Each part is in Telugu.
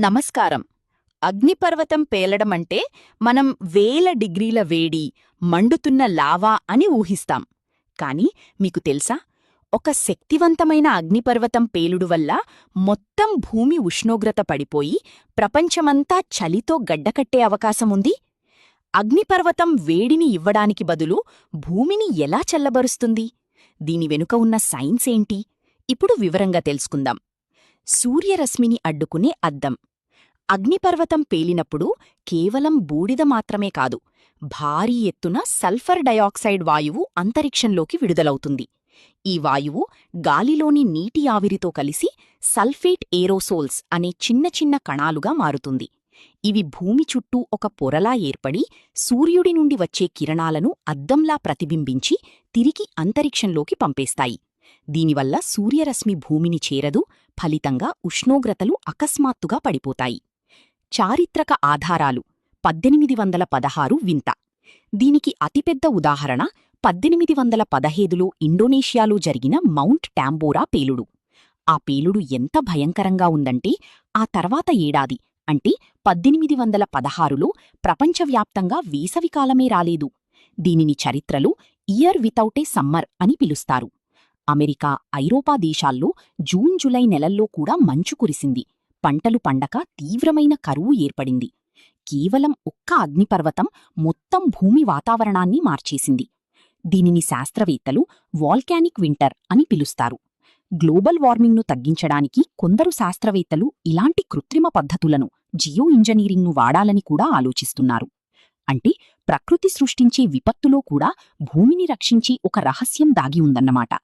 నమస్కారం. అగ్నిపర్వతం పేలడమంటే మనం వేల డిగ్రీల వేడి, మండుతున్న లావా అని ఊహిస్తాం. కాని మీకు తెలుసా, ఒక శక్తివంతమైన అగ్నిపర్వతం పేలుడు వల్ల మొత్తం భూమి ఉష్ణోగ్రత పడిపోయి ప్రపంచమంతా చలితో గడ్డకట్టే అవకాశముంది. అగ్నిపర్వతం వేడిని ఇవ్వడానికి బదులు భూమిని ఎలా చల్లబరుస్తుంది? దీని వెనుక ఉన్న సైన్స్ ఏంటి? ఇప్పుడు వివరంగా తెలుసుకుందాం. సూర్యరశ్మిని అడ్డుకునే అద్దం. అగ్నిపర్వతం పేలినప్పుడు కేవలం బూడిద మాత్రమే కాదు, భారీ ఎత్తున సల్ఫర్ డయాక్సైడ్ వాయువు అంతరిక్షంలోకి విడుదలవుతుంది. ఈ వాయువు గాలిలోని నీటి ఆవిరితో కలిసి సల్ఫేట్ ఏరోసోల్స్ అనే చిన్న చిన్న కణాలుగా మారుతుంది. ఇవి భూమి చుట్టూ ఒక పొరలా ఏర్పడి సూర్యుడి నుండి వచ్చే కిరణాలను అద్దంలా ప్రతిబింబించి తిరిగి అంతరిక్షంలోకి పంపేస్తాయి. దీనివల్ల సూర్యరశ్మి భూమిని చేరదు, ఫలితంగా ఉష్ణోగ్రతలు అకస్మాత్తుగా పడిపోతాయి. చారిత్రక ఆధారాలు. 1816 వింత. దీనికి అతిపెద్ద ఉదాహరణ 1815లో ఇండోనేషియాలో జరిగిన మౌంట్ టాంబోరా పేలుడు. ఆ పేలుడు ఎంత భయంకరంగా ఉందంటే ఆ తర్వాత ఏడాది అంటే 1816లో ప్రపంచవ్యాప్తంగా వేసవికాలమే రాలేదు. దీనిని చరిత్రలో ఇయర్ వితౌట్ ఏ సమ్మర్ అని పిలుస్తారు. అమెరికా, ఐరోపా దేశాల్లో జూన్ జూలై నెలల్లో కూడా మంచు కురిసింది. పంటలు పండక తీవ్రమైన కరువు ఏర్పడింది. కేవలం ఒక్క అగ్నిపర్వతం మొత్తం భూమి వాతావరణాన్ని మార్చేసింది. దీనిని శాస్త్రవేత్తలు వాల్కానిక్ వింటర్ అని పిలుస్తారు. గ్లోబల్ వార్మింగ్ను తగ్గించడానికి కొందరు శాస్త్రవేత్తలు ఇలాంటి కృత్రిమ పద్ధతులను, జియో ఇంజనీరింగ్ను వాడాలని కూడా ఆలోచిస్తున్నారు. అంటే ప్రకృతి సృష్టించే విపత్తులో కూడా భూమిని రక్షించి ఒక రహస్యం దాగి ఉందన్నమాట.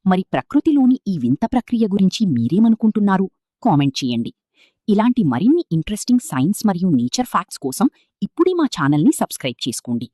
మరి ప్రకృతిలోని ఈ వింత ప్రక్రియ గురించి మీరేమనుకుంటున్నారు? కామెంట్ చేయండి. ఇలాంటి మరిన్ని ఇంట్రెస్టింగ్ సైన్స్ మరియు నేచర్ ఫ్యాక్ట్స్ కోసం ఇప్పుడే మా ఛానల్ని సబ్స్క్రైబ్ చేసుకోండి.